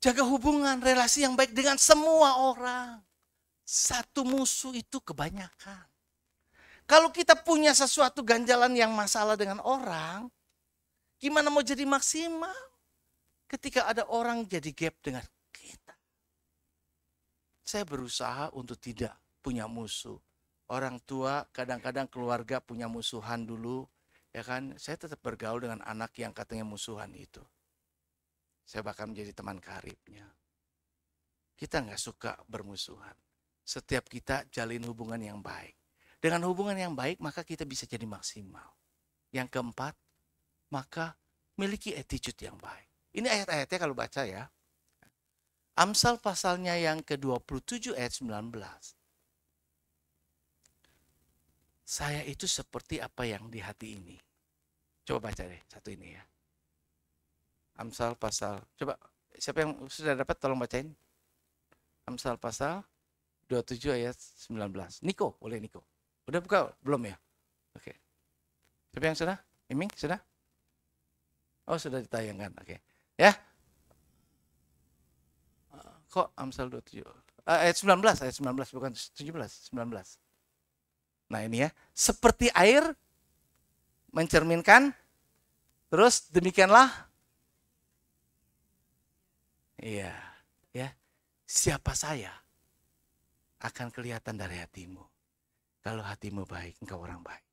jaga hubungan, relasi yang baik dengan semua orang. Satu musuh itu kebanyakan. Kalau kita punya sesuatu ganjalan yang masalah dengan orang, gimana mau jadi maksimal? Ketika ada orang jadi gap dengan kita. Saya berusaha untuk tidak punya musuh. Orang tua, kadang-kadang keluarga punya musuhan dulu. Ya kan, saya tetap bergaul dengan anak yang katanya musuhan itu. Saya bahkan menjadi teman karibnya. Kita nggak suka bermusuhan. Setiap kita jalin hubungan yang baik. Dengan hubungan yang baik, maka kita bisa jadi maksimal. Yang keempat, maka miliki attitude yang baik. Ini ayat-ayatnya kalau baca ya. Amsal pasalnya yang ke-27 ayat 19. Saya itu seperti apa yang di hati ini. Coba baca deh satu ini ya. Amsal pasal, coba siapa yang sudah dapat tolong bacain. Amsal pasal 27 ayat 19. Niko, boleh Niko. Udah buka? Belum ya? Oke. Siapa yang sudah? Iming, sudah? Oh, sudah ditayangkan. Oke. Ya. Kok Amsal 27? Ayat 19 bukan 17, 19. Nah ini ya, seperti air mencerminkan, terus demikianlah. Iya, ya. Siapa saya akan kelihatan dari hatimu. Kalau hatimu baik, engkau orang baik.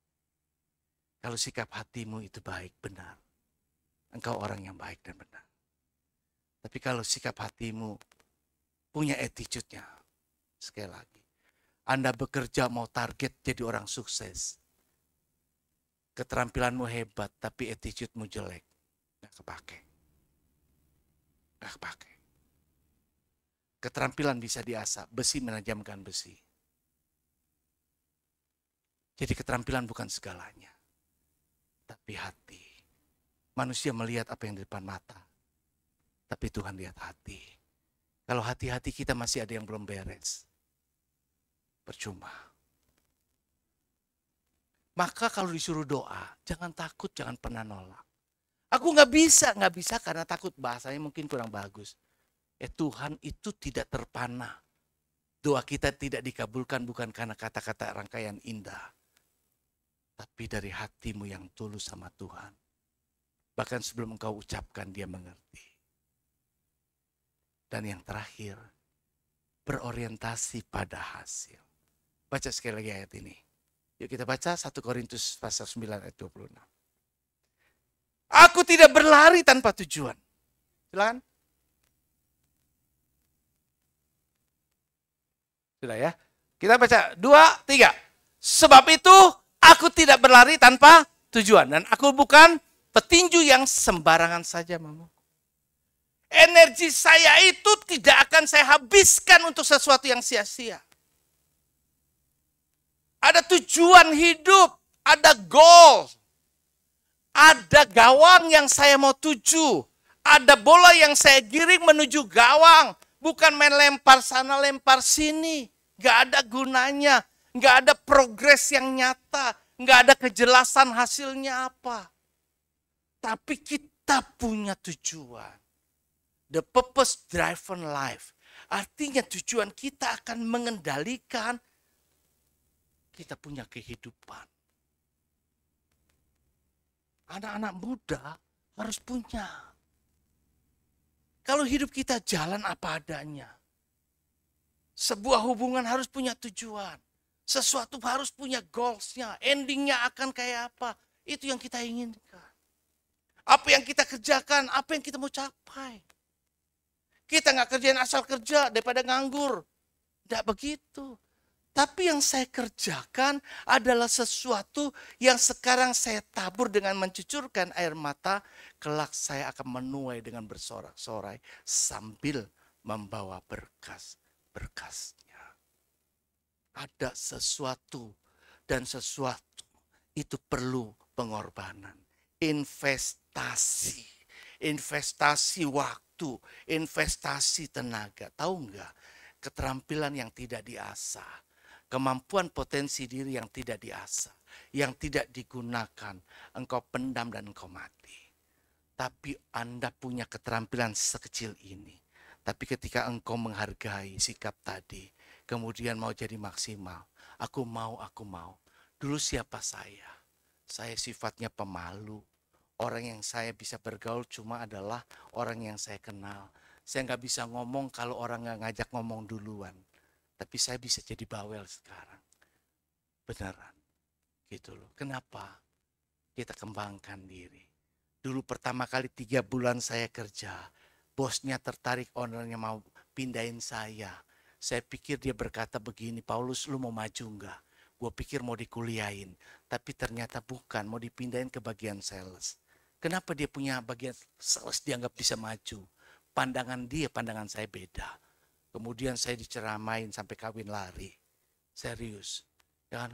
Kalau sikap hatimu itu baik, benar, engkau orang yang baik dan benar. Tapi kalau sikap hatimu punya attitude-nya, sekali lagi, Anda bekerja mau target jadi orang sukses. Keterampilanmu hebat, tapi attitude-mu jelek. Nggak kepake. Keterampilan bisa diasah, besi menajamkan besi. Jadi keterampilan bukan segalanya. Tapi hati. Manusia melihat apa yang di depan mata. Tapi Tuhan lihat hati. Kalau hati-hati kita masih ada yang belum beres, percuma. Maka kalau disuruh doa, jangan takut, jangan pernah nolak. Aku nggak bisa karena takut, bahasanya mungkin kurang bagus. Tuhan itu tidak terpana. Doa kita tidak dikabulkan bukan karena kata-kata rangkaian indah. Tapi dari hatimu yang tulus sama Tuhan. Bahkan sebelum engkau ucapkan, dia mengerti. Dan yang terakhir, berorientasi pada hasil. Baca sekali lagi ayat ini. Yuk kita baca 1 Korintus pasal 9 ayat 26. Aku tidak berlari tanpa tujuan. Silakan. Sudah ya. Kita baca 2, 3. Sebab itu aku tidak berlari tanpa tujuan. Dan aku bukan petinju yang sembarangan saja, Mama. Energi saya itu tidak akan saya habiskan untuk sesuatu yang sia-sia. Ada tujuan hidup, ada goal. Ada gawang yang saya mau tuju. Ada bola yang saya giring menuju gawang. Bukan main lempar sana, lempar sini. Gak ada gunanya. Gak ada progres yang nyata. Gak ada kejelasan hasilnya apa. Tapi kita punya tujuan. The purpose driven life. Artinya tujuan kita akan mengendalikan kita punya kehidupan. Anak-anak muda harus punya. Kalau hidup kita jalan apa adanya. Sebuah hubungan harus punya tujuan. Sesuatu harus punya goalsnya. Endingnya akan kayak apa. Itu yang kita inginkan. Apa yang kita kerjakan, apa yang kita mau capai. Kita nggak kerjain asal kerja daripada nganggur. Tidak begitu. Tapi yang saya kerjakan adalah sesuatu yang sekarang saya tabur dengan mencucurkan air mata. Kelak saya akan menuai dengan bersorak-sorai sambil membawa berkas-berkasnya. Ada sesuatu dan sesuatu itu perlu pengorbanan. Investasi. Investasi waktu, investasi tenaga. Tahu nggak? Keterampilan yang tidak diasah. Kemampuan potensi diri yang tidak diasah, yang tidak digunakan, engkau pendam dan engkau mati. Tapi Anda punya keterampilan sekecil ini. Tapi ketika engkau menghargai sikap tadi, kemudian mau jadi maksimal, aku mau. Dulu siapa saya? Saya sifatnya pemalu. Orang yang saya bisa bergaul cuma adalah orang yang saya kenal. Saya nggak bisa ngomong kalau orang nggak ngajak ngomong duluan. Tapi saya bisa jadi bawel sekarang. Beneran. Gitu loh. Kenapa? Kita kembangkan diri. Dulu pertama kali 3 bulan saya kerja. Bosnya tertarik, ownernya mau pindahin saya. Saya pikir dia berkata begini, Paulus lu mau maju enggak? Gue pikir mau dikuliahin. Tapi ternyata bukan, mau dipindahin ke bagian sales. Kenapa dia punya bagian sales dianggap bisa maju? Pandangan dia, pandangan saya beda. Kemudian saya diceramain sampai kawin lari. Serius.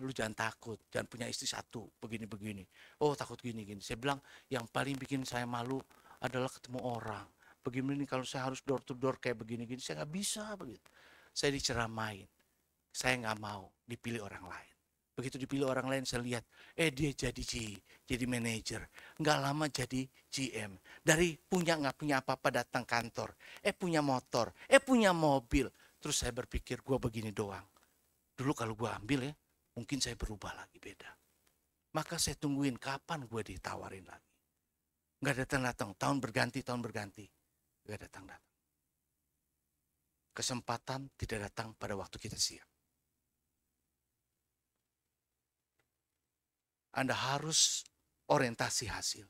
Lu jangan takut. Jangan punya istri satu. Begini-begini. Oh takut gini-gini. Saya bilang yang paling bikin saya malu adalah ketemu orang. Begini kalau saya harus door to door kayak begini-gini. Saya gak bisa begitu. Saya diceramain. Saya gak mau dipilih orang lain. Begitu dipilih orang lain saya lihat. Dia jadi manajer. Nggak lama jadi GM. Dari nggak punya apa-apa datang kantor. Punya motor. Punya mobil. Terus saya berpikir gue begini doang. Dulu kalau gue ambil ya. Mungkin saya berubah lagi beda. Maka saya tungguin kapan gue ditawarin lagi. Nggak datang-datang. Tahun berganti. Nggak datang-datang. Kesempatan tidak datang pada waktu kita siap. Anda harus orientasi hasil.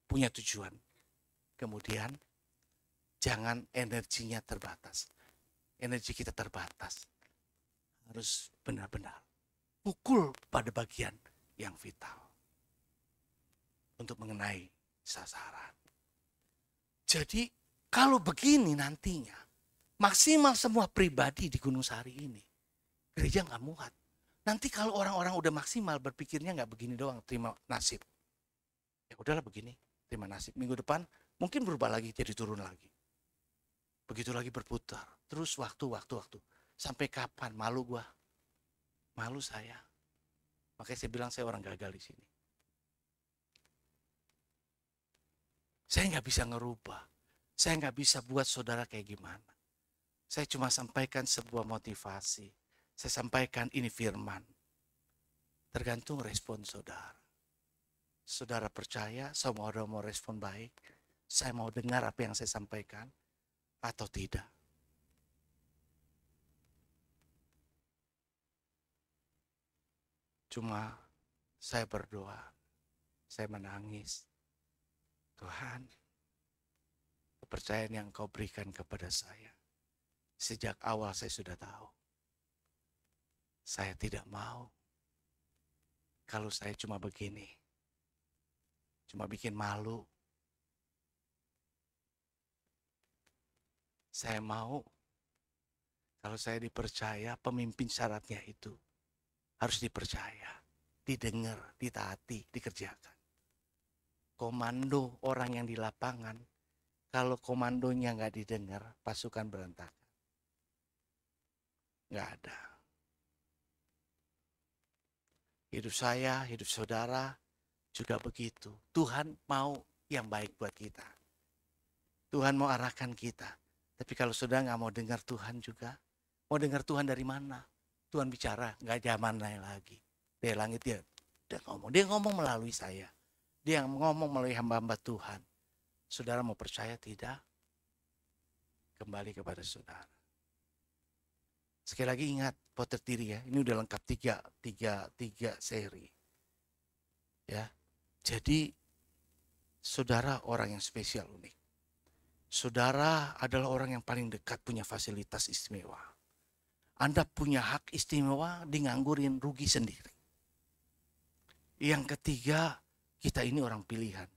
Punya tujuan. Kemudian jangan energinya terbatas. Energi kita terbatas. Harus benar-benar pukul pada bagian yang vital. Untuk mengenai sasaran. Jadi kalau begini nantinya. Maksimal semua pribadi di Gunung Sari ini. Gereja nggak muat. Nanti kalau orang-orang udah maksimal berpikirnya nggak begini doang, terima nasib. Ya udahlah begini, terima nasib. Minggu depan mungkin berubah lagi jadi turun lagi. Begitu lagi berputar, terus waktu. Sampai kapan? Malu gua. Malu saya. Makanya saya bilang saya orang gagal di sini. Saya nggak bisa ngerubah. Saya nggak bisa buat saudara kayak gimana. Saya cuma sampaikan sebuah motivasi. Saya sampaikan ini firman. Tergantung respon saudara. Saudara percaya, saudara mau respon baik. Saya mau dengar apa yang saya sampaikan atau tidak. Cuma saya berdoa. Saya menangis. Tuhan, kepercayaan yang Kau berikan kepada saya. Sejak awal saya sudah tahu. Saya tidak mau kalau saya cuma begini. Cuma bikin malu. Saya mau Kalau saya dipercaya, pemimpin syaratnya itu harus dipercaya, didengar, ditaati, dikerjakan. Komando orang yang di lapangan, kalau komandonya nggak didengar, pasukan berantakan. Nggak ada. Hidup saya, hidup saudara juga begitu. Tuhan mau yang baik buat kita. Tuhan mau arahkan kita. Tapi kalau saudara nggak mau dengar Tuhan juga, mau dengar Tuhan dari mana? Tuhan bicara, nggak zaman lagi. Dari langit dia ngomong. Dia ngomong melalui saya. Dia ngomong melalui hamba-hamba Tuhan. Saudara mau percaya tidak? Kembali kepada saudara. Sekali lagi ingat potret diri ya. Ini udah lengkap tiga seri. Ya. Jadi saudara orang yang spesial, unik. Saudara adalah orang yang paling dekat, punya fasilitas istimewa. Anda punya hak istimewa, di nganggurin, rugi sendiri. Yang ketiga, kita ini orang pilihan.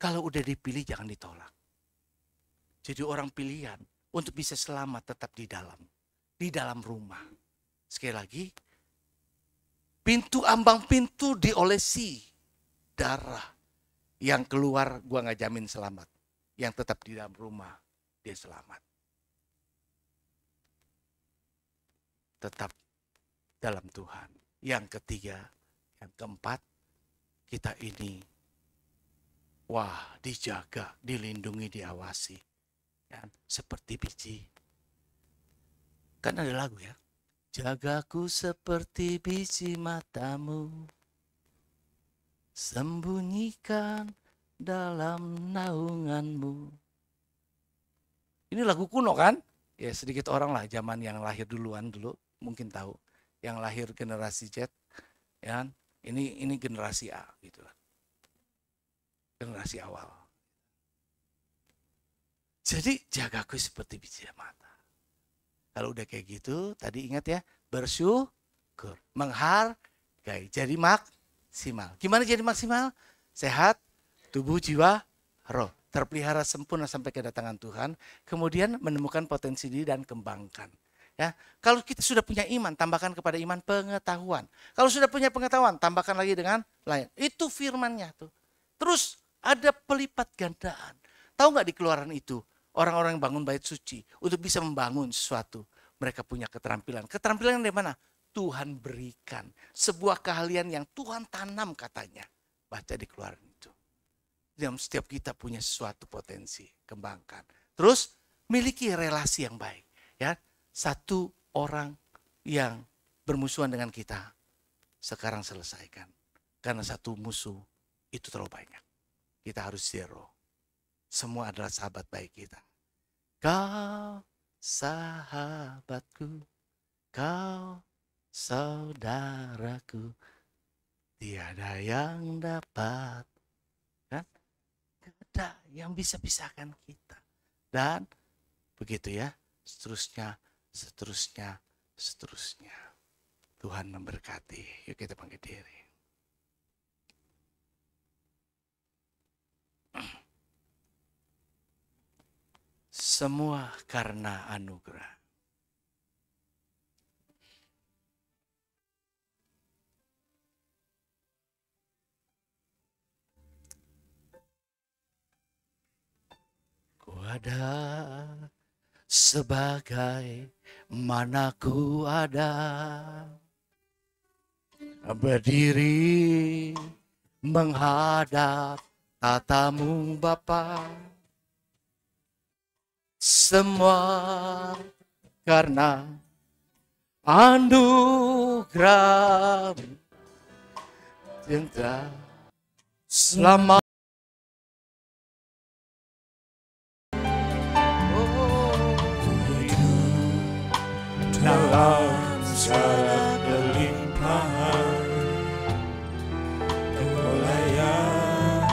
Kalau udah dipilih jangan ditolak. Jadi orang pilihan untuk bisa selamat tetap di dalam rumah. Sekali lagi, pintu ambang pintu diolesi darah. Yang keluar gua nggak jamin selamat. Yang tetap di dalam rumah dia selamat. Tetap dalam Tuhan. Yang ketiga, yang keempat, kita ini dijaga, dilindungi, diawasi. Ya, seperti biji. Kan ada lagu ya. Jagaku seperti biji matamu, sembunyikan dalam naunganmu. Ini lagu kuno kan? Ya sedikit orang lah zaman yang lahir duluan dulu mungkin tahu. Yang lahir generasi Z, ya. Ini generasi A gitu lah. Generasi awal. Jadi jagaku seperti biji mata. Kalau udah kayak gitu, tadi ingat ya, bersyukur, menghargai, jadi maksimal. Gimana jadi maksimal? Sehat, tubuh, jiwa, roh. Terpelihara sempurna sampai kedatangan Tuhan. Kemudian menemukan potensi diri dan kembangkan. Ya, kalau kita sudah punya iman, tambahkan kepada iman pengetahuan. Kalau sudah punya pengetahuan, tambahkan lagi dengan lain. Itu firmannya tuh. Terus ada pelipat gandaan. Tahu nggak di Keluaran itu, orang-orang yang bangun bait suci untuk bisa membangun sesuatu, mereka punya keterampilan. Keterampilan dari mana? Tuhan berikan. Sebuah keahlian yang Tuhan tanam katanya. Baca di Keluaran itu. Dalam setiap kita punya sesuatu potensi, kembangkan. Terus miliki relasi yang baik. Ya, satu orang yang bermusuhan dengan kita, sekarang selesaikan. Karena satu musuh itu terlalu banyak. Kita harus zero. Semua adalah sahabat baik kita. Kau sahabatku, kau saudaraku, tiada yang dapat, kan? Ada yang bisa pisahkan kita. Dan begitu ya, seterusnya. Tuhan memberkati. Yuk kita bangkit diri. Semua karena anugerah. Ku ada sebagai mana ku ada, berdiri menghadap tatamu Bapa. Semua karena anugerah cinta selama dalam segala kelimpahan, Engkau layak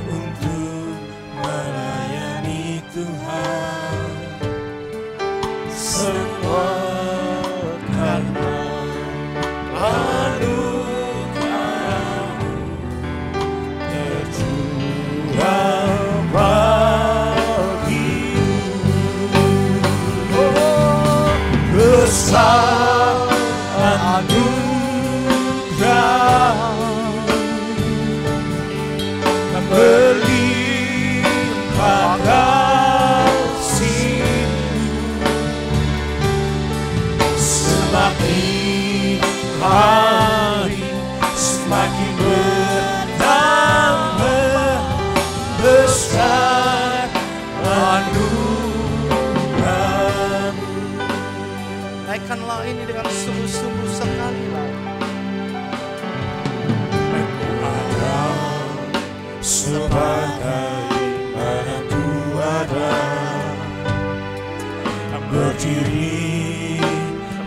untuk melayani Tuhan. Semua karena anugerah-Mu tercurah bagiku. besar anugerah berlimpah kasih-Mu, semakin hari semakin bertambah besar anugerah-Mu. Naikkanlah ini dengan sungguh-sungguh sekali lah. Sebagaimana Ku ada, berdiri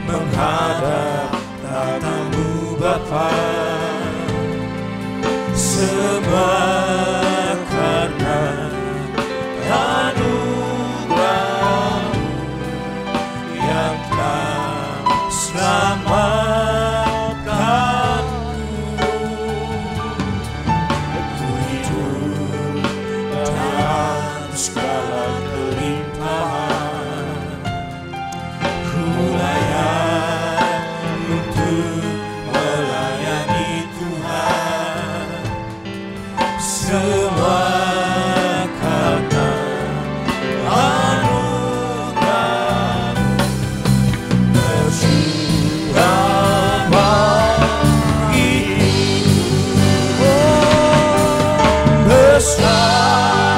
menghadap tatamu Bapa, semua karena anugerah-Mu yang telah selamatkanku. Ku hidup dalam segala kelimpahan, ku layak untuk melayani Tuhan, semua karena anugerah-Mu. Bersyukur bagiku, besar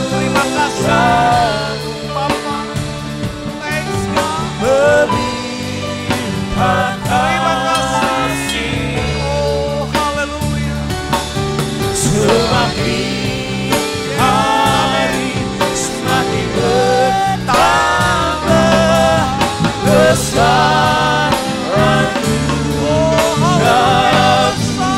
Terima kasih Bapa. Thanks God. berlimpah Terima kasih. kasih, Oh, haleluya. semakin hari semakin bertambah besar anugerah-Mu,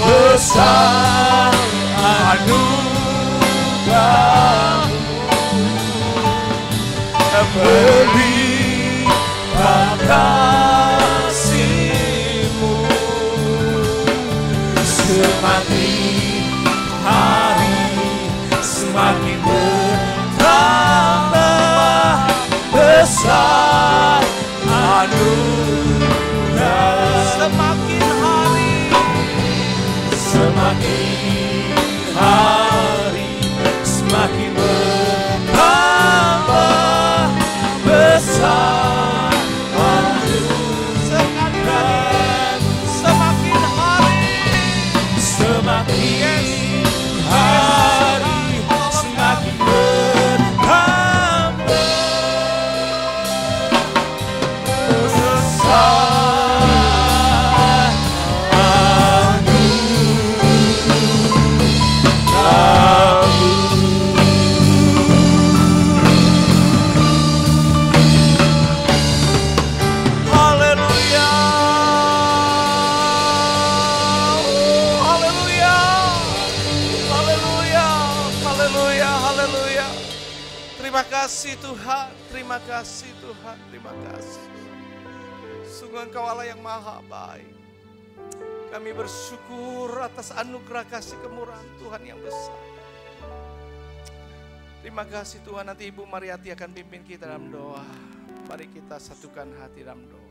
besar anugerah-Mu, berlimpah kasih-Mu, semakin hari semakin bertambah besar anugerah. Semakin hari Semakin hari semakin bertambah besar anugerah. semakin hari Semakin hari semakin bertambah besar haleluya. Haleluya. Haleluya. Haleluya. Haleluya. Terima kasih Tuhan. Terima kasih Tuhan. Terima kasih. Sungguh Engkau Allah yang maha baik. Kami bersyukur atas anugerah kasih kemurahan Tuhan yang besar. Terima kasih Tuhan. Nanti Ibu Mariati akan pimpin kita dalam doa. Mari kita satukan hati dalam doa.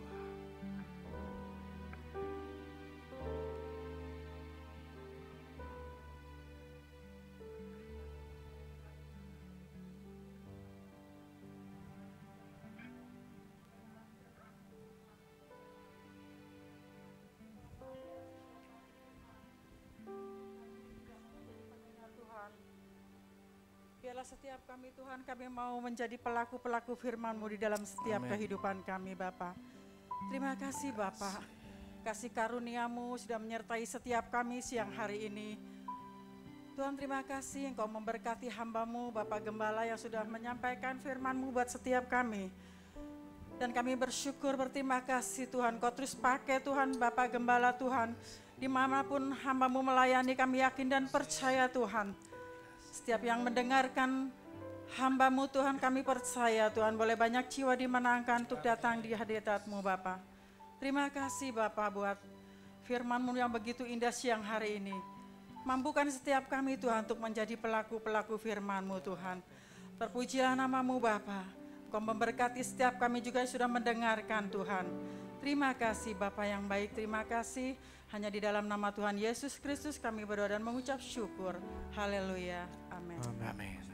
Biarlah setiap kami Tuhan, kami mau menjadi pelaku-pelaku firman-Mu di dalam setiap Amin. kehidupan kami Bapa. Terima kasih Bapa, kasih karunia-Mu sudah menyertai setiap kami siang hari ini. Tuhan terima kasih Engkau memberkati hamba-Mu Bapak Gembala yang sudah menyampaikan firman-Mu buat setiap kami. Dan kami bersyukur berterima kasih Tuhan, Kau terus pakai Tuhan Bapak Gembala Tuhan. Dimanapun hamba-Mu melayani kami yakin dan percaya Tuhan. Setiap yang mendengarkan hamba-Mu Tuhan kami percaya Tuhan boleh banyak jiwa dimenangkan untuk datang di hadirat-Mu Bapa. Terima kasih Bapa buat firman-Mu yang begitu indah siang hari ini. Mampukan setiap kami Tuhan untuk menjadi pelaku-pelaku firman-Mu Tuhan. Terpujilah nama-Mu Bapa. Kau memberkati setiap kami juga yang sudah mendengarkan Tuhan. Terima kasih Bapa yang baik, terima kasih. Hanya di dalam nama Tuhan Yesus Kristus kami berdoa dan mengucap syukur. Haleluya. Amin. Amin.